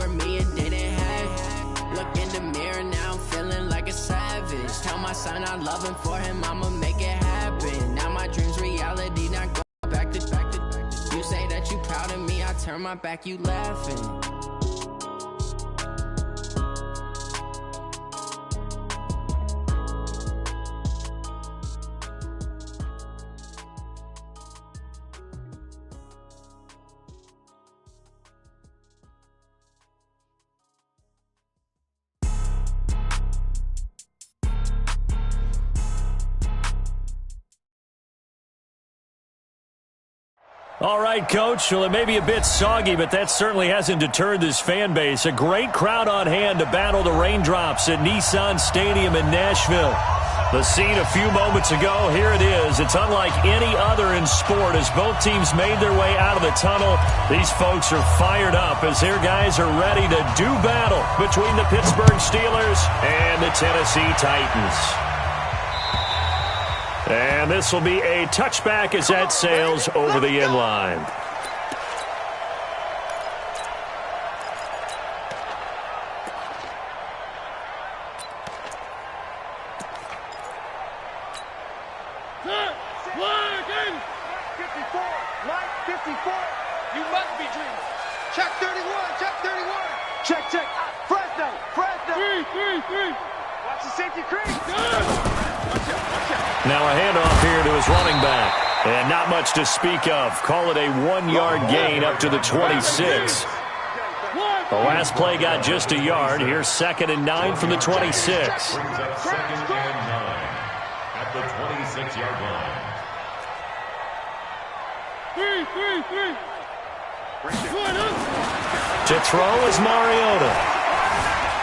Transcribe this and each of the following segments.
for me and didn't have. Look in the mirror, now I'm feeling like a savage. Tell my son I love him, for him I'ma make it happen. Now my dream's reality, not go back to. You say that you proud of me, I turn my back, you laughing. All right, Coach. Well, it may be a bit soggy, but that certainly hasn't deterred this fan base. A great crowd on hand to battle the raindrops at Nissan Stadium in Nashville. The scene a few moments ago, here it is. It's unlike any other in sport as both teams made their way out of the tunnel. These folks are fired up as their guys are ready to do battle between the Pittsburgh Steelers and the Tennessee Titans. And this will be a touchback as that sails over the end line. You must be dreaming. Check 31, check 31. Check. Fresno. Three. Watch the safety crease. Watch out. Now a handoff here to his running back. And not much to speak of. Call it a 1-yard gain up to the 26. The last play got just a yard. Here's 2nd and 9 from the 26. Brings up 2nd and 9 at the 26-yard line. Three. To throw is Mariota.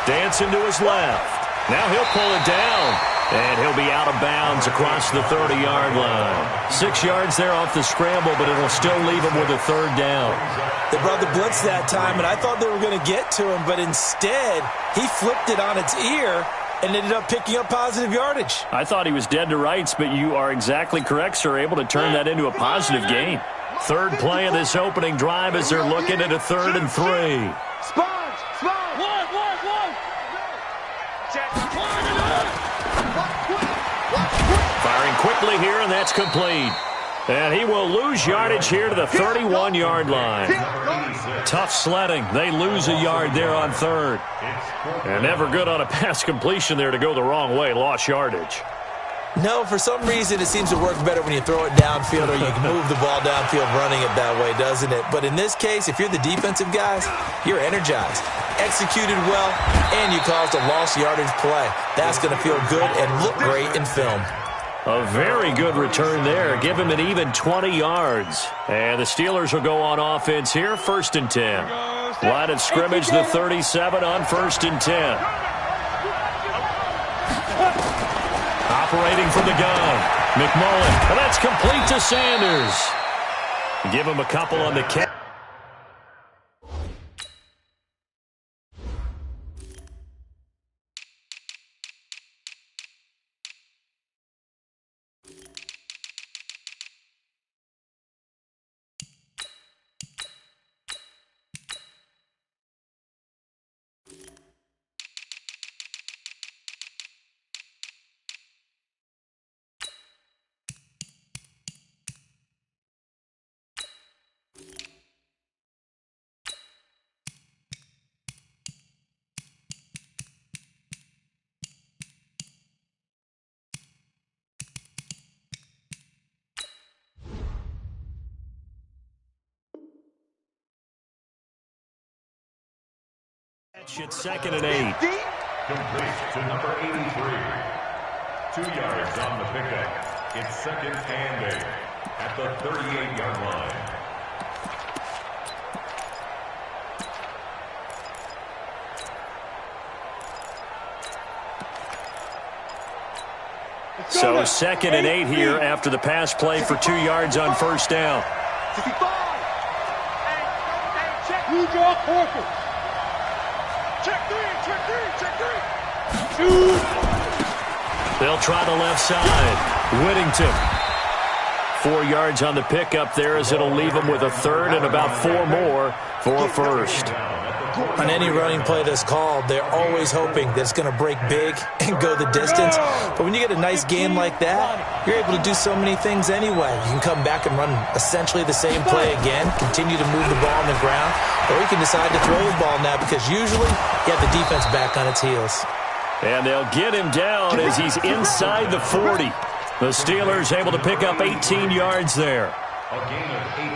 Dancing to his left. Now he'll pull it down. And he'll be out of bounds across the 30-yard line. 6 yards there off the scramble, but it'll still leave him with a 3rd down. They brought the blitz that time, and I thought they were going to get to him, but instead he flipped it on its ear and ended up picking up positive yardage. I thought he was dead to rights, but you are exactly correct, sir. Able to turn that into a positive gain. 3rd play of this opening drive as they're looking at a 3rd and 3. Sponge. One. Firing quickly here, and that's complete. And he will lose yardage here to the 31-yard line. Tough sledding. They lose a yard there on 3rd. And never good on a pass completion there to go the wrong way. Lost yardage. No, for some reason it seems to work better when you throw it downfield or you can move the ball downfield running it that way, doesn't it? But in this case, if you're the defensive guys, you're energized, executed well, and you caused a lost yardage play. That's going to feel good and look great in film. A very good return there. Give him an even 20 yards. And the Steelers will go on offense here, 1st and 10. Line of scrimmage, the 37 on 1st and 10. Operating from the gun, McMullen. And that's complete to Sanders. Give him a couple on the catch. It's 2nd and 8. Complete to number 83. 2 yards on the pickup. It's 2nd and 8 at the 38-yard line. So 2nd and 8 here after the pass play for 2 yards on 1st down. 65. Hey, check. You draw Corker. Check 3. They'll try the left side. Whittington 4 yards on the pickup there, as it'll leave him with a third and about 4 more for a first. On any running play that's called, they're always hoping that it's going to break big and go the distance. But when you get a nice game like that, you're able to do so many things anyway. You can come back and run essentially the same play again, continue to move the ball on the ground, or you can decide to throw the ball now because usually you have the defense back on its heels. And they'll get him down as he's inside the 40. The Steelers able to pick up 18 yards there.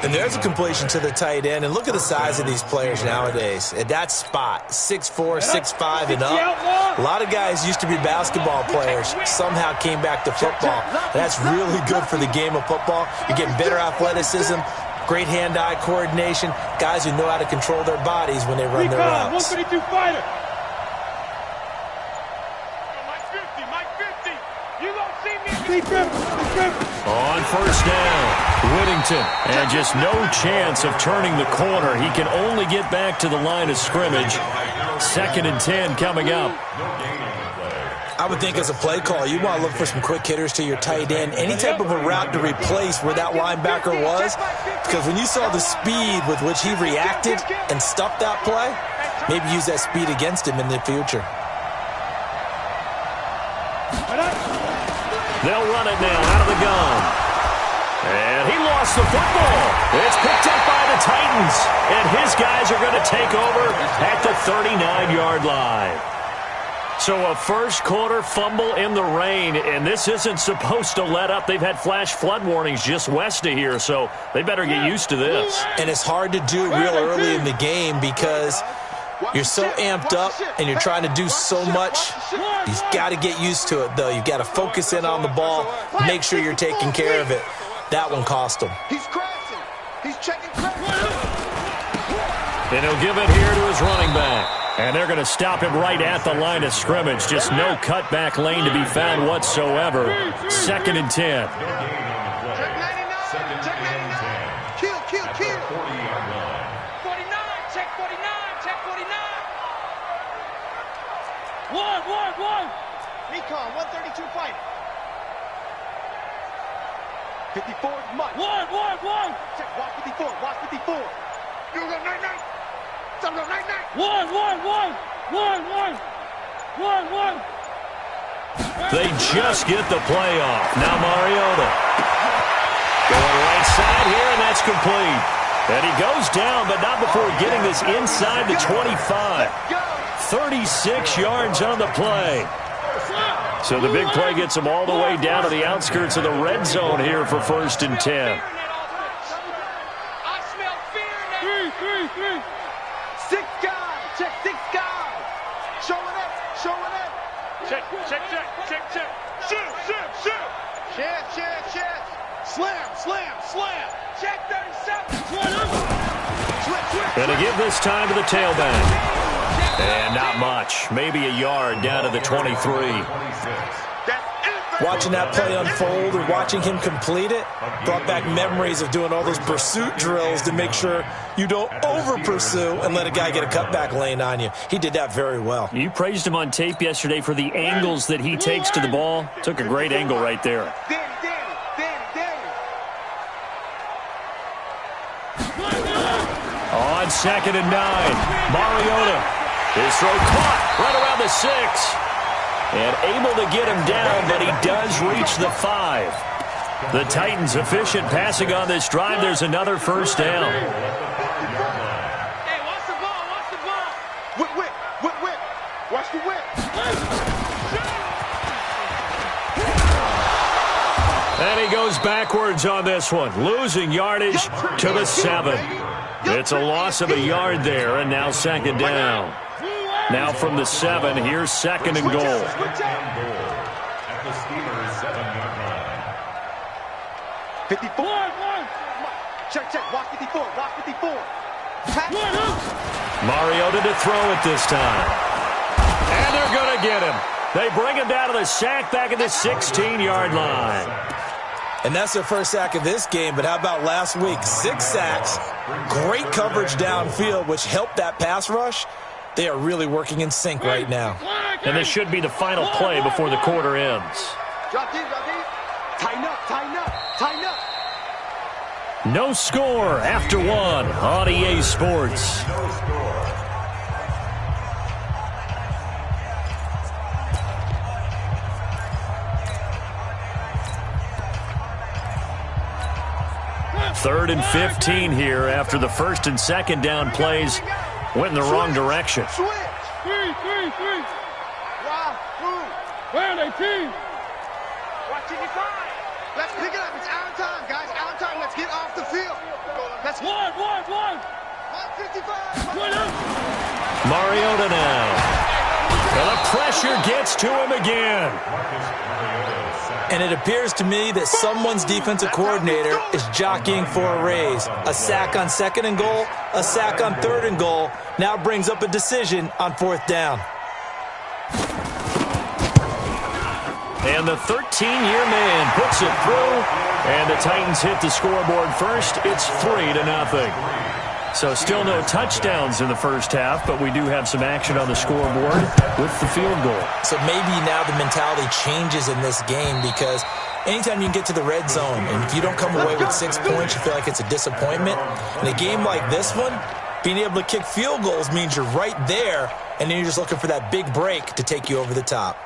And there's a completion to the tight end. And look at the size of these players nowadays. At that spot, 6'4", 6'5", and up. A lot of guys used to be basketball players, somehow came back to football. And that's really good for the game of football. You're getting better athleticism, great hand-eye coordination, guys who know how to control their bodies when they run their routes. 132 fighter. On first down, Whittington, and just no chance of turning the corner. He can only get back to the line of scrimmage. 2nd and 10 coming up. I would think as a play call, you want to look for some quick hitters to your tight end, any type of a route to replace where that linebacker was, because when you saw the speed with which he reacted and stuffed that play, maybe use that speed against him in the future. They'll run it now out of the gun. And he lost the football. It's picked up by the Titans. And his guys are going to take over at the 39-yard line. So a first-quarter fumble in the rain, and this isn't supposed to let up. They've had flash flood warnings just west of here, so they better get used to this. And it's hard to do real early in the game because you're so amped up and you're trying to do so much. You've got to get used to it, though. You've got to focus in on the ball, make sure you're taking care of it. That one cost him. He's crashing. He's checking crashing. And he'll give it here to his running back. And they're going to stop him right at the line of scrimmage. Just no cutback lane to be found whatsoever. 2nd and 10. Recon, 132 fighter. 54 is Mike. One. Check, watch 54, watch 54. You go night. Some go night. One. They just get the play off. Now Mariota. Going right side here, and that's complete. And he goes down, but not before getting this inside the 25. 36 yards on the play. So the big play gets him all the way down to the outskirts of the red zone here for 1st and 10. I smell fear now. 6 guys. Check 6 guys. Showing up. Check. Shoot. Slam. Check 37. Going to give this time to the tailback. And not much. Maybe a yard down to the 23. Watching that play unfold or watching him complete it brought back memories of doing all those pursuit drills to make sure you don't over-pursue and let a guy get a cutback lane on you. He did that very well. You praised him on tape yesterday for the angles that he takes to the ball. Took a great angle right there. Danny. On 2nd and 9, Mariota. His throw caught right around the 6. And able to get him down, but he does reach the 5. The Titans efficient passing on this drive. There's another first down. Hey, watch the ball. Whip. Watch the whip. And he goes backwards on this one, losing yardage to the 7. It's a loss of a yard there, and now 2nd down. Now from the 7, here's 2nd and goal. At the Steelers' 7-yard line. 54. Check. Watch 54. Mariota to throw it this time. And they're going to get him. They bring him down to the sack back at the 16-yard line. And that's their first sack of this game, but how about last week? 6 sacks, great coverage downfield, which helped that pass rush. They are really working in sync right now. And this should be the final play before the quarter ends. Drop these. Tighten up. No score after one on EA Sports. No score. Third and 15 here after the first and second down plays went in the wrong direction. Switch. Three. Wow. Where are they, team? Watch it, fine. Let's pick it up. It's out of time, guys. Out of time. Let's get off the field. Let's one. 155. Mariota now. And the pressure gets to him again. And it appears to me that someone's defensive coordinator is jockeying for a raise. A sack on second and goal, a sack on third and goal, now brings up a decision on fourth down. And the 13-year man puts it through, and the Titans hit the scoreboard first. It's 3-0. So still no touchdowns in the first half, but we do have some action on the scoreboard with the field goal. So maybe now the mentality changes in this game, because anytime you can get to the red zone and if you don't come away with 6 points, you feel like it's a disappointment. In a game like this one, being able to kick field goals means you're right there, and then you're just looking for that big break to take you over the top.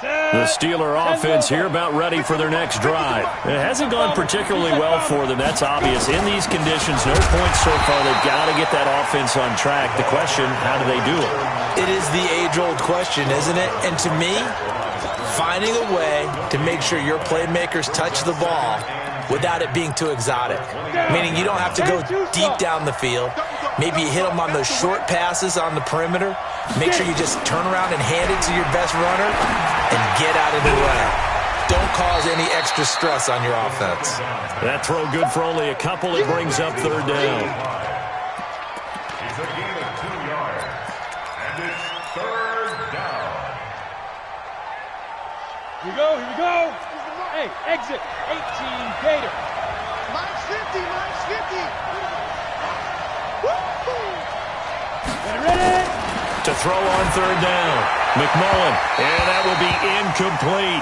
The Steeler offense here about ready for their next drive. It hasn't gone particularly well for them. That's obvious. In these conditions, no points so far. They've got to get that offense on track. The question, how do they do it? It is the age-old question, isn't it? And to me, finding a way to make sure your playmakers touch the ball without it being too exotic. Meaning you don't have to go deep down the field. Maybe you hit them on those short passes on the perimeter. Make sure you just turn around and hand it to your best runner and get out of the way. Don't cause any extra stress on your offense. That throw good for only a couple. It brings up third down. It's a gain of 2 yards, and it's third down. Here we go. Hey, exit. 18, Gator. Minus 50. Ready? To throw on third down. McMullen, and that will be incomplete.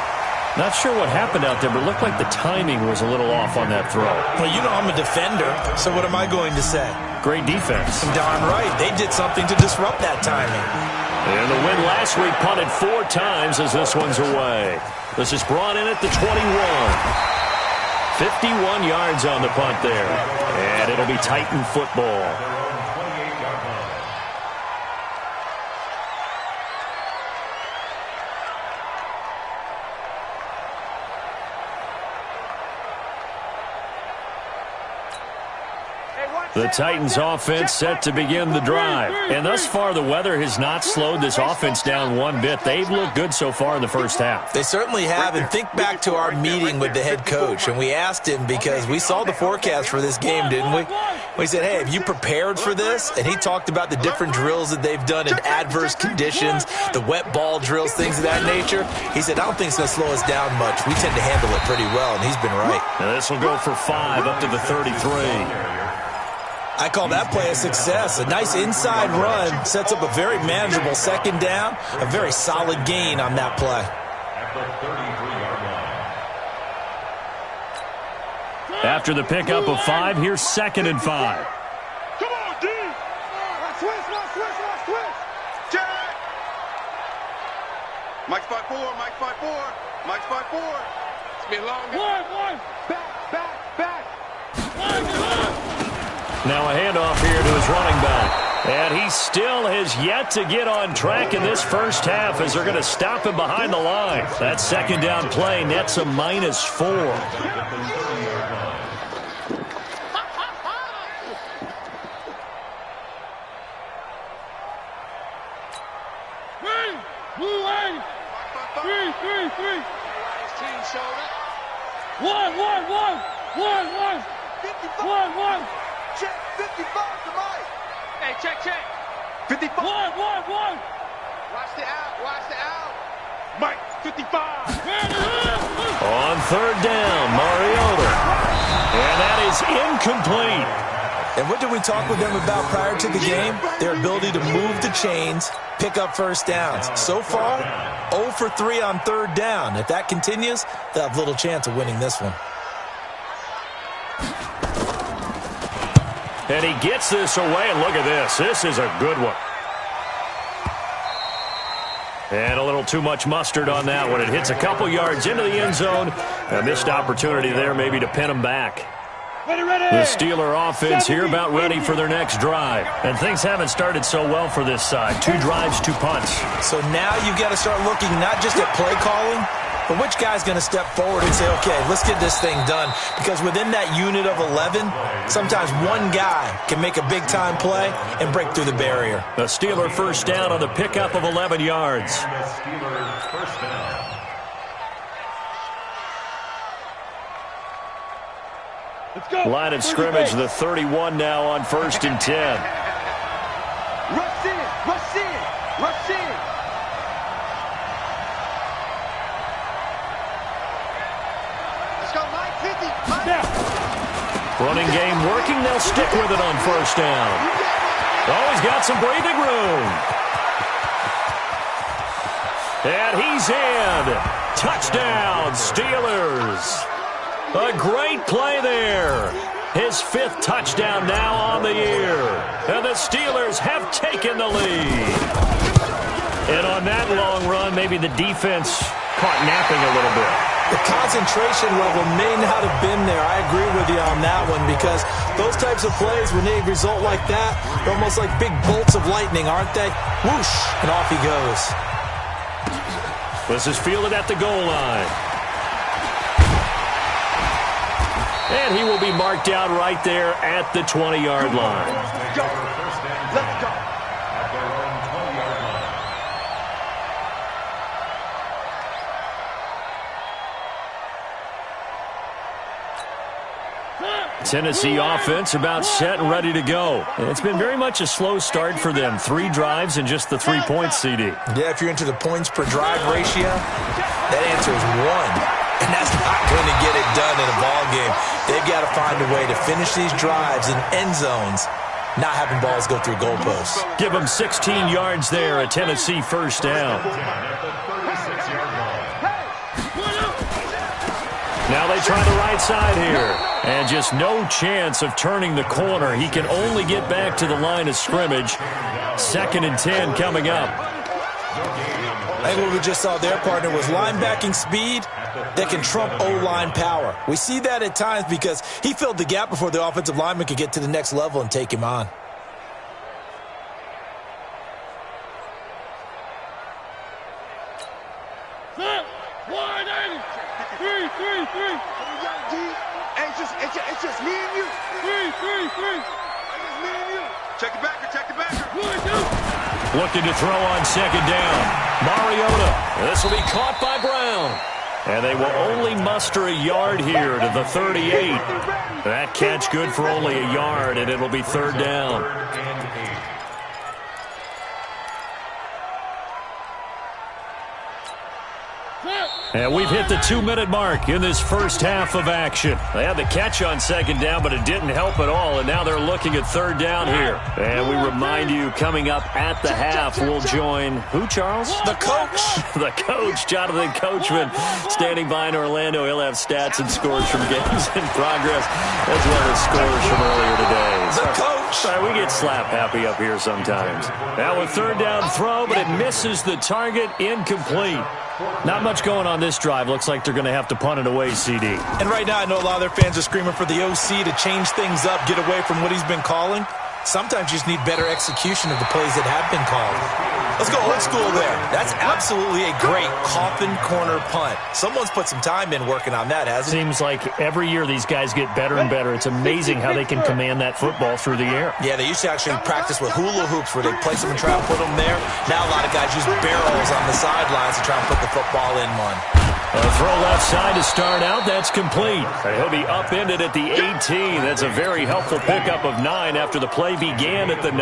Not sure what happened out there, but it looked like the timing was a little off on that throw. Well, you know I'm a defender, so what am I going to say? Great defense. Darn right. They did something to disrupt that timing. And the win last week punted 4 times as this one's away. This is brought in at the 21. 51 yards on the punt there. And it'll be Titan football. The Titans offense set to begin the drive. And thus far, the weather has not slowed this offense down one bit. They've looked good so far in the first half. They certainly have. And think back to our meeting with the head coach. And we asked him, because we saw the forecast for this game, didn't we? We said, hey, have you prepared for this? And he talked about the different drills that they've done in adverse conditions, the wet ball drills, things of that nature. He said, I don't think it's going to slow us down much. We tend to handle it pretty well, and he's been right. Now this will go for 5 up to the 33. I call that play a success. A nice inside run sets up a very manageable second down, a very solid gain on that play. At the 33-yard line. After the pickup of 5, here's 2nd and 5. Come on, D. Switch. Jack. Mike's 5-4. It's been long. One. Back. Now a handoff here to his running back. And he still has yet to get on track in this first half as they're going to stop him behind the line. That second down play nets a -4. Three. One. Check 55 to Mike. Hey, check. 55. One. Watch the out. Mike, 55. On third down, Mariota. And that is incomplete. And what did we talk with them about prior to the game? Their ability to move the chains, pick up first downs. So far, 0 for 3 on third down. If that continues, they'll have little chance of winning this one. And he gets this away, and look at this. This is a good one. And a little too much mustard on that one. It hits a couple yards into the end zone. A missed opportunity there maybe to pin him back. The Steeler offense here about ready for their next drive. And things haven't started so well for this side. 2 drives, 2 punts. So now you've got to start looking not just at play calling, but which guy's going to step forward and say, okay, let's get this thing done. Because within that unit of 11, sometimes one guy can make a big-time play and break through the barrier. The Steeler first down on the pickup of 11 yards. First down. Let's go. Line of scrimmage, the 31 now on 1st and 10. Rush in, rush in, rush in. Let's go, Mike 50. Running game working. They'll stick with it on 1st down. Oh, he's got some breathing room. And he's in. Touchdown, Steelers. A great play there. His 5th touchdown now on the year. And the Steelers have taken the lead. And on that long run, maybe the defense caught napping a little bit. The concentration level may not have been there. I agree with you on that one because those types of plays, when they result like that, they're almost like big bolts of lightning, aren't they? Whoosh, and off he goes. This is fielded at the goal line. And he will be marked out right there at the 20-yard line. Go. Let's go. At their own 20-yard line. Tennessee offense about set and ready to go. And it's been very much a slow start for them. 3 drives and just the 3 points, CD. Yeah, if you're into the points per drive ratio, that answer is 1. And that's not going to get it done in a ball game. They've got to find a way to finish these drives in end zones, not having balls go through goalposts. Give them 16 yards there, a Tennessee first down. Now they try the right side here. And just no chance of turning the corner. He can only get back to the line of scrimmage. 2nd and 10 coming up. I think what we just saw their partner was linebacking speed that can trump O-line power. We see that at times because he filled the gap before the offensive lineman could get to the next level and take him on. Set. 180. 3. It's just me and you. 3. It's just me and you. Check the backer. Looking to throw on 2nd down. Mariota. This will be caught by Brown. And they will only muster a yard here to the 38. That catch good for only a yard, and it'll be 3rd down. And we've hit the 2-minute mark in this first half of action. They had the catch on 2nd down, but it didn't help at all, and now they're looking at 3rd down here. And we remind you, coming up at the half, we'll join who, Charles? The coach. The coach, Jonathan Coachman, standing by in Orlando. He'll have stats and scores from games in progress, as well as scores from earlier today. The coach. Sorry, we get slap happy up here sometimes. Now a 3rd down throw, but it misses the target, incomplete. Not much going on this drive. Looks like they're going to have to punt it away, CD. And right now I know a lot of their fans are screaming for the OC to change things up, get away from what he's been calling. Sometimes you just need better execution of the plays that have been called. Let's go old school there. That's absolutely a great coffin corner punt. Someone's put some time in working on that, hasn't it? Seems like every year these guys get better and better. It's amazing how they can command that football through the air. Yeah, they used to actually practice with hula hoops where they place them and try and put them there. Now a lot of guys use barrels on the sidelines to try and put the football in one. A throw left side to start out. That's complete. And he'll be upended at the 18. That's a very helpful pickup of 9 after the play began at the 9.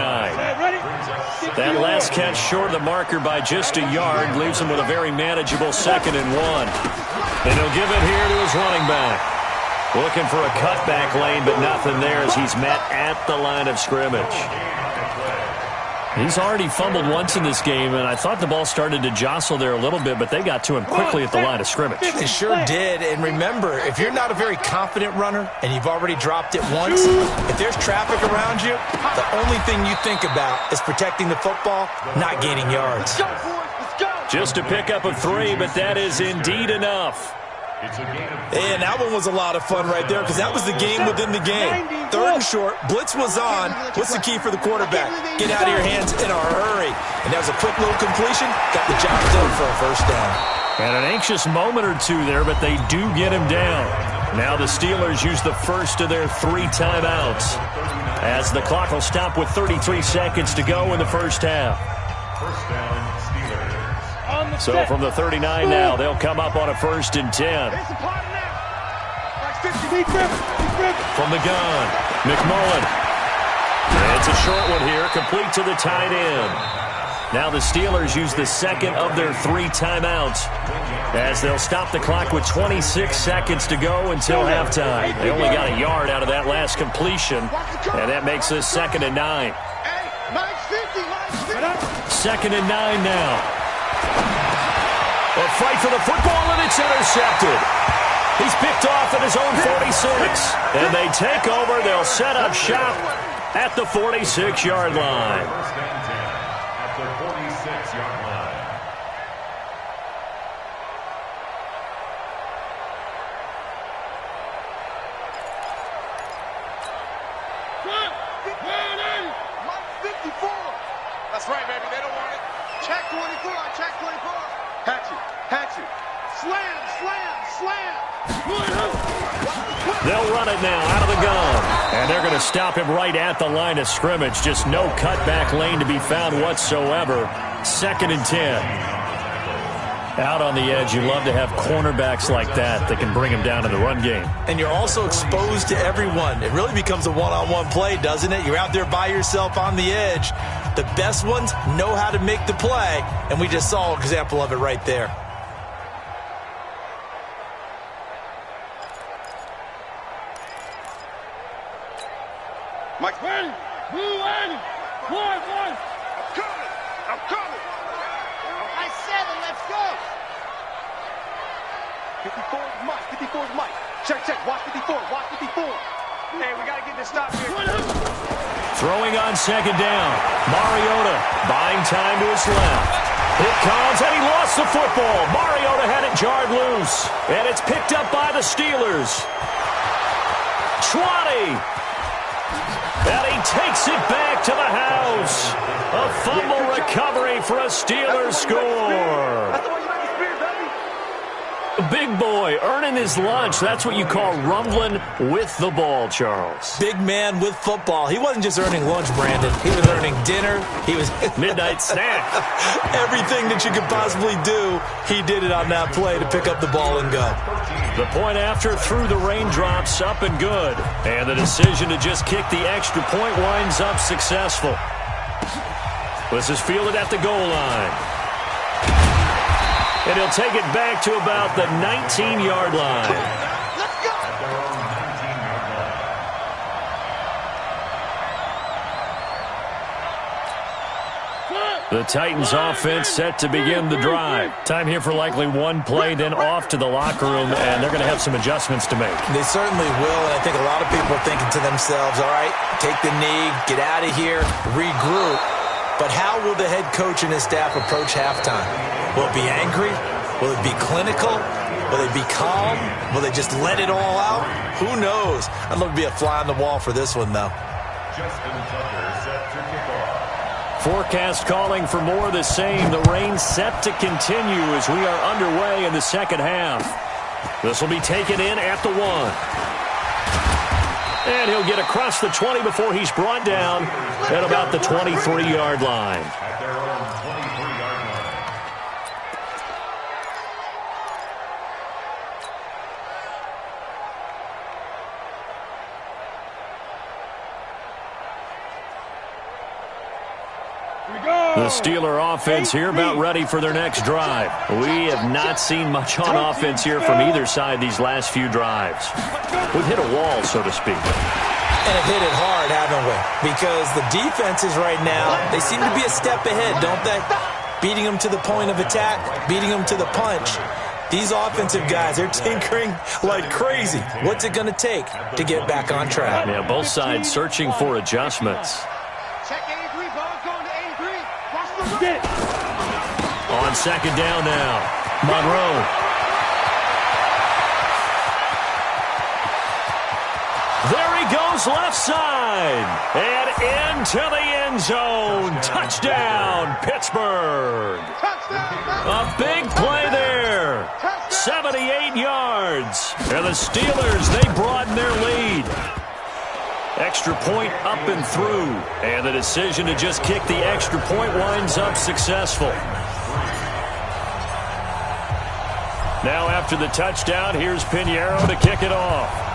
That last catch short of the marker by just a yard leaves him with a very manageable 2nd and 1. And he'll give it here to his running back. Looking for a cutback lane, but nothing there as he's met at the line of scrimmage. He's already fumbled once in this game, and I thought the ball started to jostle there a little bit, but they got to him quickly at the line of scrimmage. They sure did. And remember, if you're not a very confident runner and you've already dropped it once, if there's traffic around you, the only thing you think about is protecting the football, not gaining yards. Just a pickup of 3, but that is indeed enough. And that one was a lot of fun right there because that was the game within the game. 3rd and short, blitz was on. What's the key for the quarterback? Get out of your hands in a hurry. And that was a quick little completion. Got the job done for a first down. And an anxious moment or two there, but they do get him down. Now the Steelers use the first of their 3 timeouts as the clock will stop with 33 seconds to go in the first half. First down, Steelers. So from the 39 now, they'll come up on a 1st and 10. From the gun, McMullen. It's a short one here, complete to the tight end. Now the Steelers use the second of their 3 timeouts as they'll stop the clock with 26 seconds to go until halftime. They only got a yard out of that last completion, and that makes this 2nd and 9. 2nd and 9 now. A fight for the football, and it's intercepted. He's picked off at his own 46. And they take over. They'll set up shop at the 46-yard line. First and 10 at the 46-yard line. That's right, baby. They don't want it. Check 24. Check 24. Hatchet. Slam. They'll run it now out of the gun. And they're going to stop him right at the line of scrimmage. Just no cutback lane to be found whatsoever. 2nd and 10. Out on the edge, you love to have cornerbacks like that can bring him down in the run game. And you're also exposed to everyone. It really becomes a one-on-one play, doesn't it? You're out there by yourself on the edge. The best ones know how to make the play, and we just saw an example of it right there. Mike, ready? Move, Andy. One. I'm coming. I said it, let's go. 54 is Mike. Check. Watch 54. Hey, we got to get this stop here. Throwing on 2nd down. Mariota buying time to his left. It comes, and he lost the football. Mariota had it jarred loose, and it's picked up by the Steelers. 20. And he takes it back to the house. A fumble recovery for a Steelers score. That's the way you make it spear, baby. Big boy earning his lunch. That's what you call rumbling with the ball, Charles. Big man with football. He wasn't just earning lunch, Brandon. He was earning dinner. He was midnight snack. Everything that you could possibly do, he did it on that play to pick up the ball and go. The point after through the raindrops, up and good. And the decision to just kick the extra point winds up successful. This is fielded at the goal line. And he'll take it back to about the 19-yard line. Let's go. At their own 19-yard line. The Titans offense set to begin the drive. Time here for likely one play, then off to the locker room, and they're going to have some adjustments to make. They certainly will, and I think a lot of people are thinking to themselves, all right, take the knee, get out of here, regroup. But how will the head coach and his staff approach halftime? Will it be angry? Will it be clinical? Will they be calm? Will they just let it all out? Who knows? I'd love to be a fly on the wall for this one, though. Justin Tucker set to kick off. Forecast calling for more of the same. The rain set to continue as we are underway in the second half. This will be taken in at the 1. And he'll get across the 20 before he's brought down at about the 23-yard line. At their own 23-yard line. The Steeler offense here about ready for their next drive. We have not seen much on offense here from either side these last few drives. We've hit a wall, so to speak. And have hit it hard, haven't we? Because the defenses right now, they seem to be a step ahead, don't they? Beating them to the point of attack, beating them to the punch. These offensive guys, they're tinkering like crazy. What's it going to take to get back on track? Yeah, both sides searching for adjustments. Check 83, ball's going to 83. Watch the run. On second down now, Monroe. There he goes left side. And into the end zone. Touchdown, Pittsburgh. A big play there. 78 yards. And the Steelers, they broaden their lead. Extra point up and through. And the decision to just kick the extra point winds up successful. Now after the touchdown, here's Pinheiro to kick it off.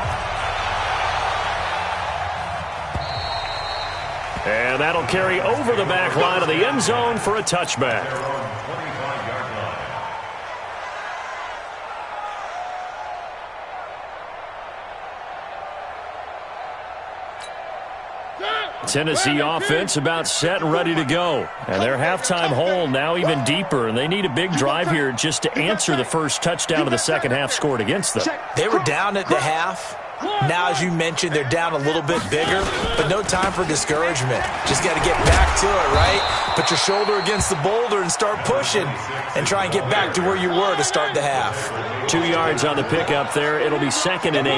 And that'll carry over the back line of the end zone for a touchback. Tennessee offense about set and ready to go. And their halftime hole now even deeper, and they need a big drive here just to answer the first touchdown of the second half scored against them. They were down at the half. Now, as you mentioned, they're down a little bit bigger, but no time for discouragement. Just got to get back to it, right? Put your shoulder against the boulder and start pushing and try and get back to where you were to start the half. 2 yards on the pickup there. It'll be 2nd and 8.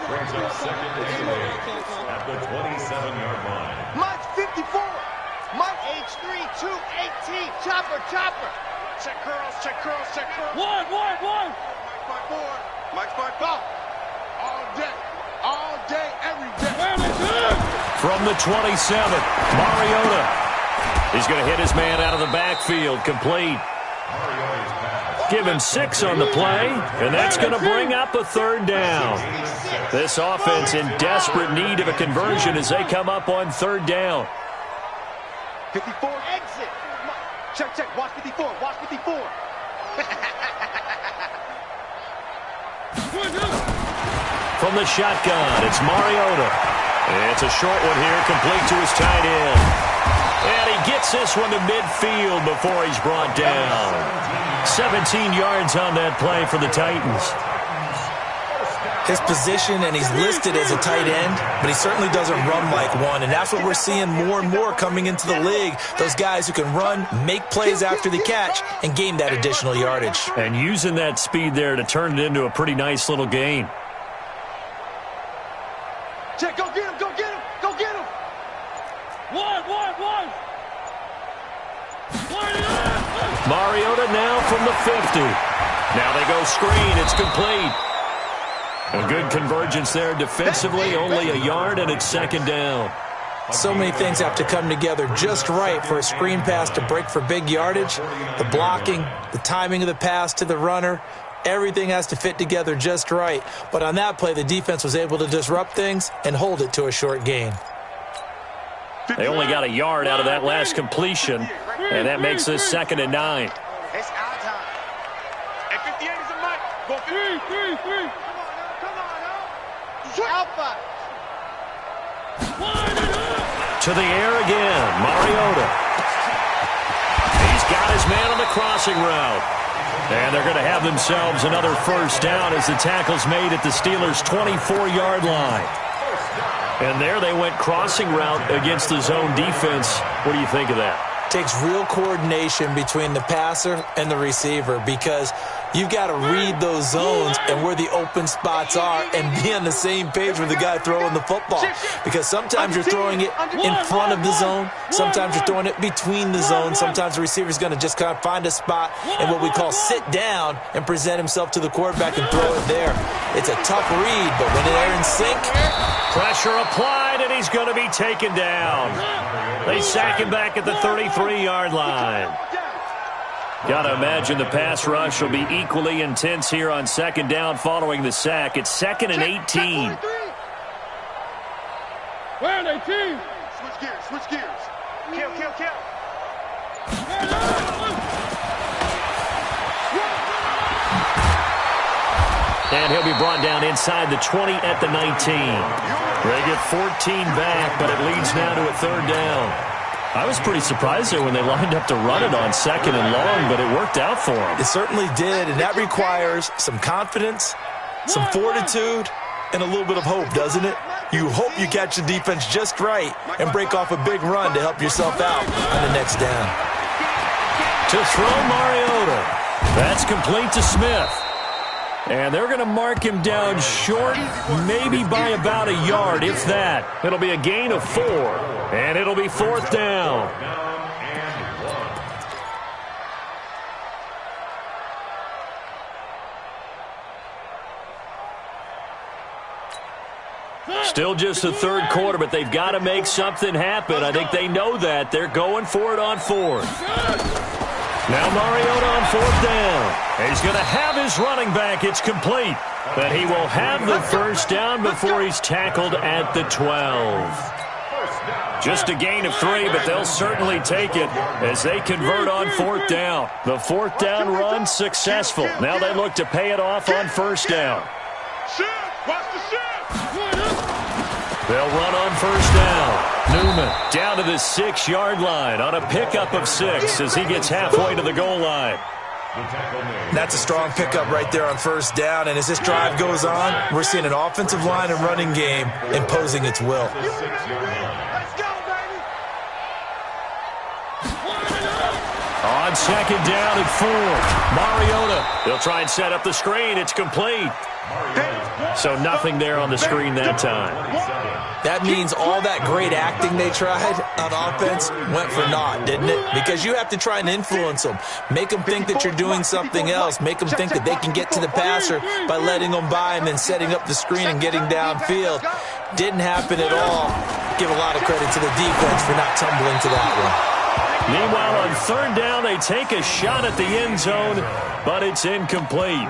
Brings up 2nd and 8 at the 27-yard line. Mike 54. Mike H3 218. Chopper. Check curls. One. Mike by 4. Mike's by 5. All day, every day. From the 27, Mariota. He's going to hit his man out of the backfield, complete. Give him 6 on the play, and that's going to bring up a 3rd down. This offense in desperate need of a conversion as they come up on 3rd down. 54, exit. Check. Watch 54. From the shotgun, it's Mariota. It's a short one here, complete to his tight end. And he gets this one to midfield before he's brought down. 17 yards on that play for the Titans. His position, and he's listed as a tight end, but he certainly doesn't run like one, and that's what we're seeing more and more coming into the league. Those guys who can run, make plays after the catch, and gain that additional yardage. And using that speed there to turn it into a pretty nice little gain. Check, go get him. One. Mariota now from the 50. Now they go screen. It's complete. A good convergence there defensively. Only a yard, and it's 2nd down. So many things have to come together just right for a screen pass to break for big yardage. The blocking, the timing of the pass to the runner, everything has to fit together just right. But on that play, the defense was able to disrupt things and hold it to a short gain. They only got a yard out of that last completion, and that makes this 2nd and 9. It's our time. And 58 is a mic. Go 3. Come on now. Alpha. To the air again, Mariota. He's got his man on the crossing route. And they're going to have themselves another 1st down as the tackle's made at the Steelers' 24-yard line. And there they went crossing route against the zone defense. What do you think of that? Takes real coordination between the passer and the receiver, because you've got to read those zones and where the open spots are and be on the same page with the guy throwing the football. Because sometimes you're throwing it in front of the zone. Sometimes you're throwing it between the zones. Sometimes the receiver's going to just kind of find a spot and what we call sit down and present himself to the quarterback and throw it there. It's a tough read, but when they're in sync. Pressure applied, and he's going to be taken down. They sack him back at the 33-yard line. Got to imagine the pass rush will be equally intense here on 2nd down following the sack. It's 2nd and 18. Where are they, team? Switch gears. Kill, kill, kill. And he'll be brought down inside the 20 at the 19. They get 14 back, but it leads now to a third down. I was pretty surprised there when they lined up to run it on second and long, but it worked out for them. It certainly did, and that requires some confidence, some fortitude, and a little bit of hope, doesn't it? You hope you catch the defense just right and break off a big run to help yourself out on the next down. To throw Mariota. That's complete to Smith. And they're going to mark him down short, maybe by about a yard, if that. It'll be a gain of 4, and it'll be fourth down. Still just the third quarter, but they've got to make something happen. I think they know that. They're going for it on fourth. Now Mariota on fourth down. He's going to have his running back. It's complete. But he will have the first down before he's tackled at the 12. Just a gain of 3, but they'll certainly take it as they convert on fourth down. The fourth down run successful. Now they look to pay it off on first down. They'll run on first down. Newman down to the 6-yard line on a pickup of 6 as he gets halfway to the goal line. That's a strong pickup right there on first down, and as this drive goes on, we're seeing an offensive line and running game imposing its will. On second down and 4, Mariota. They'll try and set up the screen. It's complete. So nothing there on the screen that time. That means all that great acting they tried on offense went for naught, didn't it? Because you have to try and influence them. Make them think that you're doing something else. Make them think that they can get to the passer by letting them by and then setting up the screen and getting downfield. Didn't happen at all. Give a lot of credit to the defense for not tumbling to that one. Meanwhile, on third down, they take a shot at the end zone, but it's incomplete.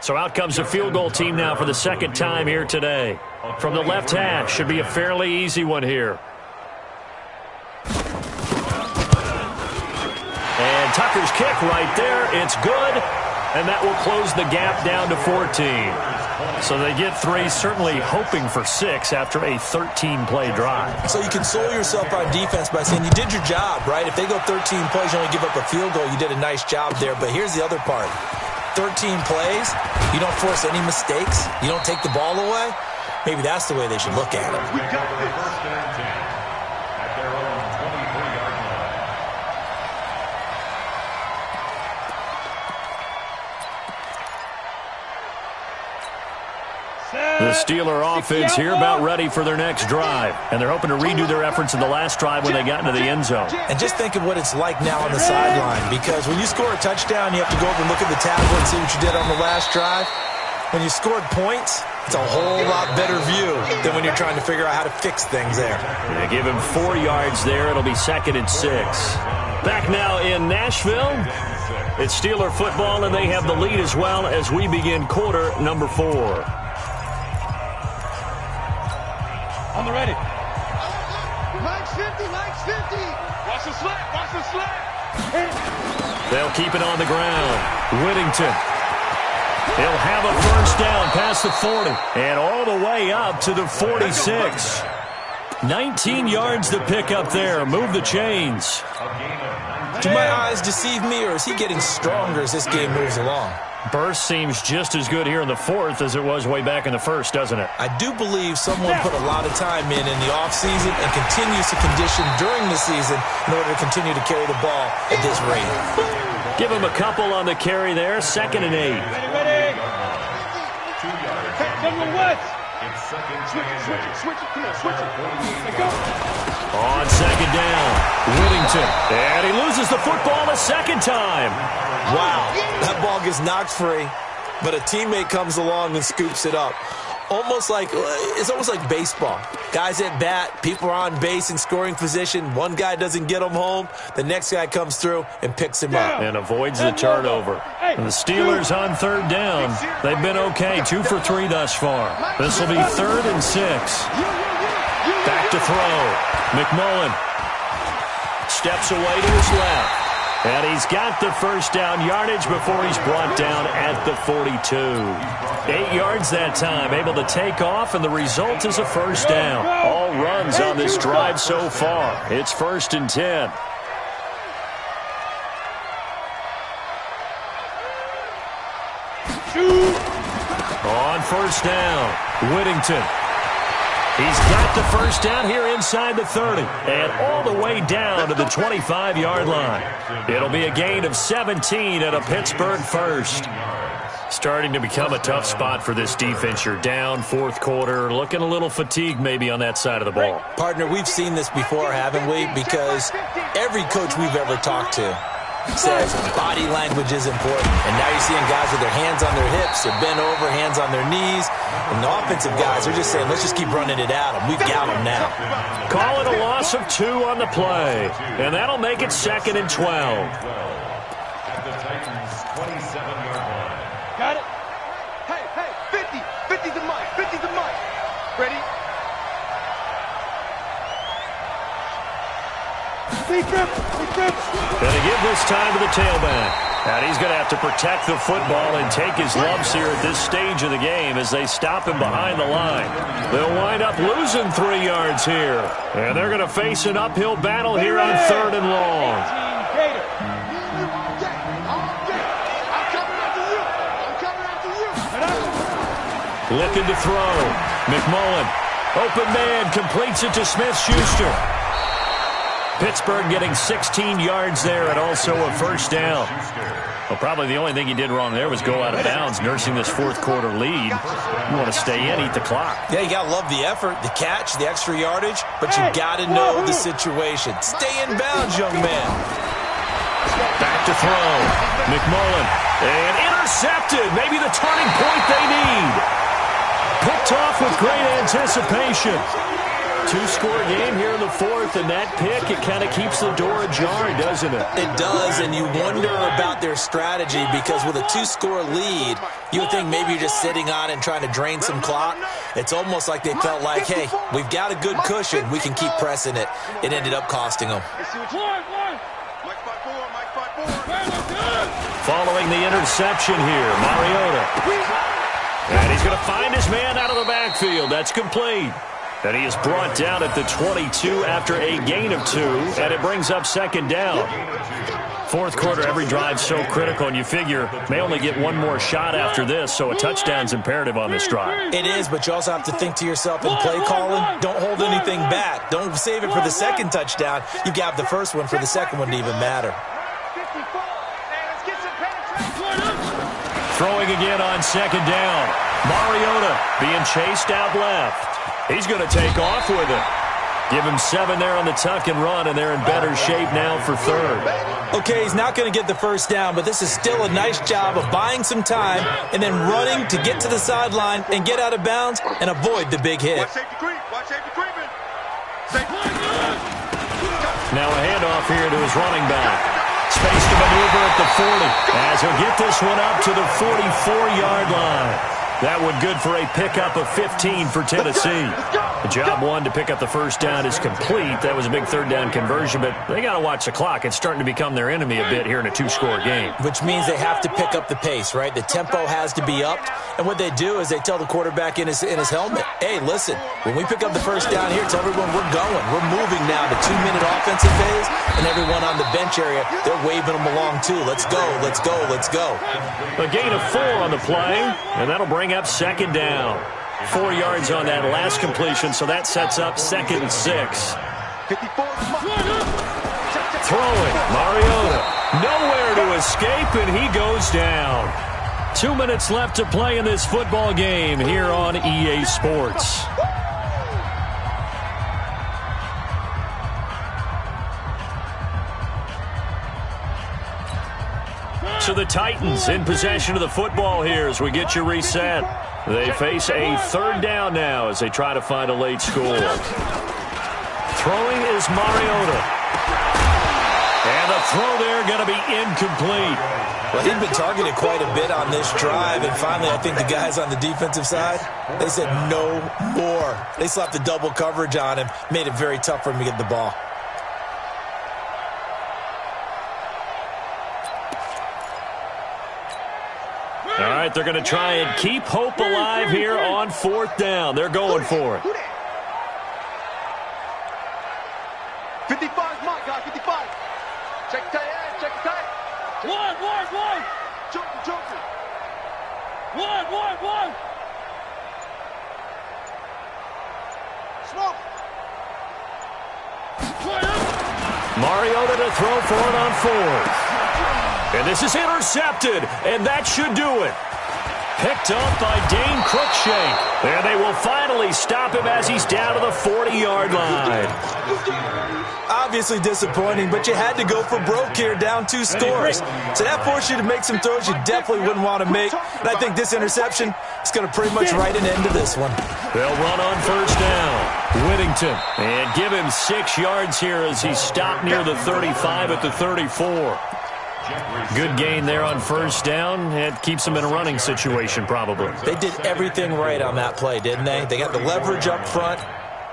So out comes the field goal team now for the second time here today. From the left hash, should be a fairly easy one here. And Tucker's kick right there. It's good. And that will close the gap down to 14. So they get 3, certainly hoping for 6 after a 13-play drive. So you console yourself on defense by saying you did your job, right? If they go 13 plays, you only give up a field goal, you did a nice job there. But here's the other part. 13 plays, you don't force any mistakes, you don't take the ball away. Maybe that's the way they should look at it. We got the first and 10 at their own 23-yard line. The Steeler offense here about ready for their next drive. And they're hoping to redo their efforts in the last drive when they got into the end zone. And just think of what it's like now on the sideline, because when you score a touchdown, you have to go over and look at the tablet and see what you did on the last drive. When you scored points, it's a whole lot better view than when you're trying to figure out how to fix things there. They give him 4 yards there. It'll be second and 6. Back now in Nashville. It's Steeler football, and they have the lead as well as we begin quarter number 4. On the ready. Mike's 50, Mike's 50. Watch the slap, watch the slap. They'll keep it on the ground. Whittington. He'll have a first down past the 40 and all the way up to the 46. 19 yards to pick up there. Move the chains. Do my eyes deceive me, or is he getting stronger as this game moves along? Burst seems just as good here in the 4th as it was way back in the 1st, doesn't it? I do believe someone put a lot of time in the offseason and continues to condition during the season in order to continue to carry the ball at this rate. Give him a couple on the carry there. Second and 8. Ready. 2 yards. Number what? It's second Switch it. Come on, switch it. Let's go. On second down, Whittington. And he loses the football a second time. Wow, that ball gets knocked free. but a teammate comes along and scoops it up. It's almost like baseball. Guys at bat, people are on base in scoring position. One guy doesn't get him home. The next guy comes through and picks him up. And avoids the turnover. And the Steelers on third down. They've been okay, 2 for 3 thus far. This will be 3rd and 6. Back to throw. McMullen steps away to his left. And he's got the first down yardage before he's brought down at the 42. 8 yards that time, able to take off, and the result is a first down. All runs on this drive so far. It's 1st and 10. On first down, Whittington. He's got the first down here inside the 30 and all the way down to the 25-yard line. It'll be a gain of 17 and a Pittsburgh first. Starting to become a tough spot for this defense. You're down 4th quarter, looking a little fatigued maybe on that side of the ball. Partner, we've seen this before, haven't we? Because every coach we've ever talked to says body language is important. And now you're seeing guys with their hands on their hips, they're bent over, hands on their knees. And the offensive guys are just saying, let's just keep running it at them. We've got them now. Call it a loss of 2 on the play. And that'll make it 2nd and 12. At the Titans' 27-yard line. Got it? Hey, 50. 50's the mic. 50's the mic. Ready? Gonna give this time to the tailback. And he's going to have to protect the football and take his lumps here at this stage of the game as they stop him behind the line. They'll wind up losing 3 yards here. And they're going to face an uphill battle here on 3rd and long. Looking to throw. McMullen. Open man. Completes it to Smith-Schuster. Pittsburgh getting 16 yards there and also a first down. Well, probably the only thing he did wrong there was go out of bounds, nursing this 4th quarter lead. You want to stay in, eat the clock. Yeah, you got to love the effort, the catch, the extra yardage, but you got to know the situation. Stay in bounds, young man. Back to throw. McMullen. And intercepted. Maybe the turning point they need. Picked off with great anticipation. 2-score game here in the 4th, and that pick, it kind of keeps the door ajar, doesn't it? It does, and you wonder about their strategy because with a 2-score lead, you would think maybe you're just sitting on and trying to drain some clock. It's almost like they felt like, hey, we've got a good cushion. We can keep pressing it. It ended up costing them. Following the interception here, Mariota. And he's going to find his man out of the backfield. That's complete. And he is brought down at the 22 after a gain of 2, and it brings up 2nd down. 4th quarter, every drive so critical, and you figure may only get one more shot after this, so a touchdown's imperative on this drive. It is, but you also have to think to yourself in play calling, don't hold anything back. Don't save it for the 2nd touchdown. You got the 1st one for the 2nd one to even matter. Throwing again on 2nd down. Mariota being chased out left. He's going to take off with it. Give him 7 there on the tuck and run, and they're in better shape now for 3rd. Okay, he's not going to get the first down, but this is still a nice job of buying some time and then running to get to the sideline and get out of bounds and avoid the big hit. Now a handoff here to his running back. Space to maneuver at the 40 as he'll get this one up to the 44-yard line. That one good for a pickup of 15 for Tennessee. The job one to pick up the first down is complete. That was a big 3rd down conversion, but they got to watch the clock. It's starting to become their enemy a bit here in a 2-score game. Which means they have to pick up the pace, right? The tempo has to be upped. And what they do is they tell the quarterback in his helmet, hey, listen, when we pick up the first down here, tell everyone we're going. We're moving now to 2-minute offensive phase, and everyone on the bench area, they're waving them along too. Let's go, let's go, let's go. A gain of 4 on the play, and that'll bring up 2nd down. 4 yards on that last completion, so that sets up 2nd and 6. Throwing, Mariota. Nowhere to escape, and he goes down. 2 minutes left to play in this football game here on EA Sports. So the Titans in possession of the football here as we get you reset. They face a third down now as they try to find a late score. Throwing is Mariota. And the throw there going to be incomplete. Well, he'd been targeted quite a bit on this drive, and finally I think the guys on the defensive side, they said no more. They slapped the double coverage on him, made it very tough for him to get the ball. All right, they're going to try and keep hope alive here on fourth down. They're going for it. 55 mark, guys, 55. Check the tight end, check the tight. One. Joker. One. Smoke. Mariota to throw for it on fourth. And this is intercepted, and that should do it. Picked up by Dane Cruikshank. And they will finally stop him as he's down to the 40-yard line. Obviously disappointing, but you had to go for broke here, down 2 scores. So that forced you to make some throws you definitely wouldn't want to make. And I think this interception is going to pretty much write an end to this one. They'll run on first down. Whittington. And give him 6 yards here as he's stopped near the 35 at the 34. Good gain there on first down. It keeps them in a running situation, probably. They did everything right on that play, didn't they? They got the leverage up front,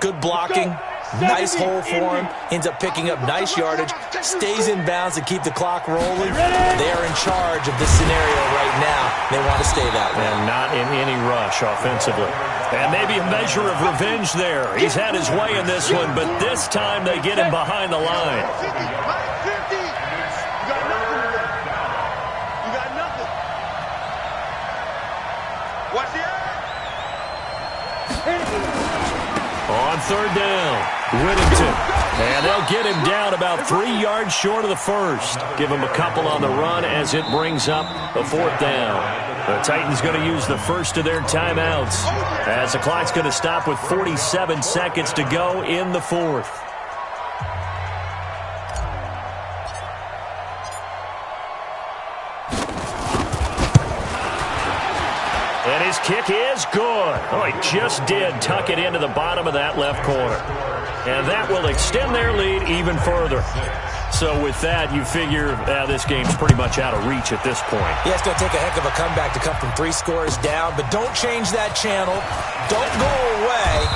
good blocking, nice hole for him, ends up picking up nice yardage, stays in bounds to keep the clock rolling. They are in charge of this scenario right now. They want to stay that way. And not in any rush offensively. And maybe a measure of revenge there. He's had his way in this one, but this time they get him behind the line. 50. Watch the On third down, Whittington. And they'll get him down about 3 yards short of the first. Give him a couple on the run as it brings up a fourth down. The Titans going to use the first of their timeouts as the clock's going to stop with 47 seconds to go in the fourth. And his kick is good. Oh, he just did tuck it into the bottom of that left corner. And that will extend their lead even further. So with that, you figure this game's pretty much out of reach at this point. Yeah, it's going to take a heck of a comeback to come from 3 scores down, but don't change that channel. Don't go away.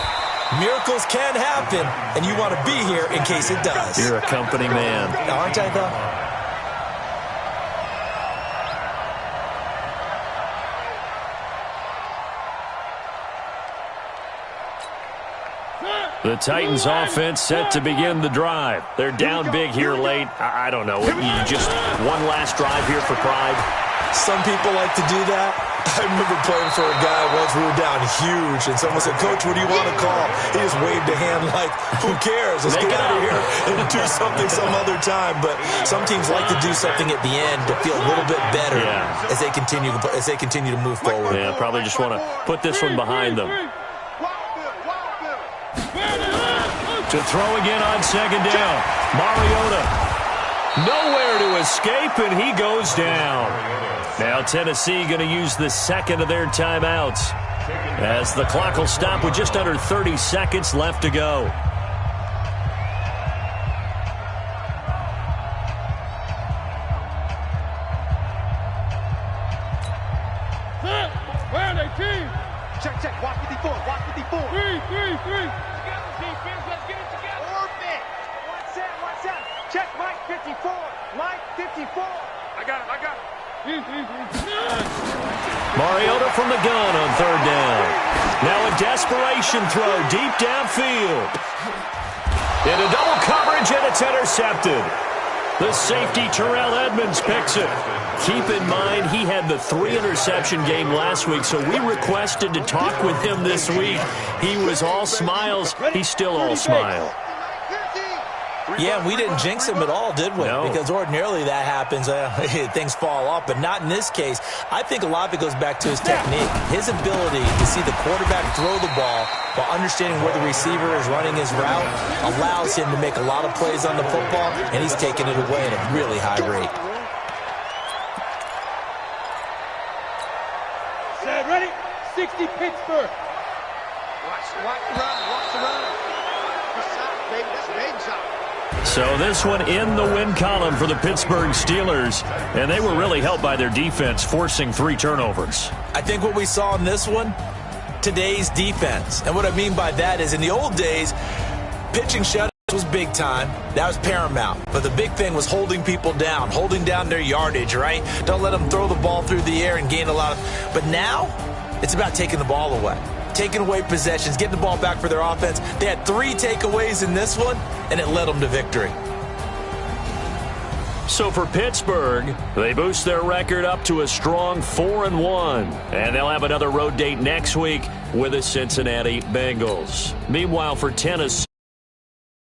Miracles can happen, and you want to be here in case it does. You're a company man. Aren't I, though? The Titans offense set to begin the drive. They're down big here late. I don't know. You just one last drive here for pride. Some people like to do that. I remember playing for a guy once. We were down huge, and someone said, "Coach, what do you want to call?" He just waved a hand like, "Who cares? Let's get out of here and do something some other time." But some teams like to do something at the end to feel a little bit better as they continue to move forward. Yeah, probably just want to put this one behind them. To throw again on second down. Mariota. Nowhere to escape, and he goes down. Now Tennessee going to use the second of their timeouts as the clock will stop with just under 30 seconds left to go. Where are they, team? Check. Watch 54. Watch 54. 3. Let's get it together. Orbit. Watch that. Check Mike 54. Mike 54. I got him. Mariota from the gun on third down. Now a desperation throw deep downfield. Into double coverage, and it's intercepted. The safety, Terrell Edmonds, picks it. Keep in mind, he had the 3-interception game last week, so we requested to talk with him this week. He was all smiles. He's still all smile. Yeah, we didn't jinx him at all, did we? No. Because ordinarily that happens. Things fall off, but not in this case. I think a lot of it goes back to his technique. His ability to see the quarterback throw the ball while understanding where the receiver is running his route allows him to make a lot of plays on the football, and he's taking it away at a really high rate. Set, ready? 60 Pittsburgh. Watch the run, watch the run. Good shot, baby, that's a big shot. So this one in the win column for the Pittsburgh Steelers, and they were really helped by their defense, forcing 3 turnovers. I think what we saw in this one, today's defense. And what I mean by that is in the old days, pitching shutouts was big time. That was paramount. But the big thing was holding people down, holding down their yardage, right? Don't let them throw the ball through the air and gain a lot of... But now, it's about taking the ball away. Taking away possessions, getting the ball back for their offense. They had 3 takeaways in this one, and it led them to victory. So for Pittsburgh, they boost their record up to a strong 4-1. And they'll have another road date next week with the Cincinnati Bengals. Meanwhile, for Tennessee,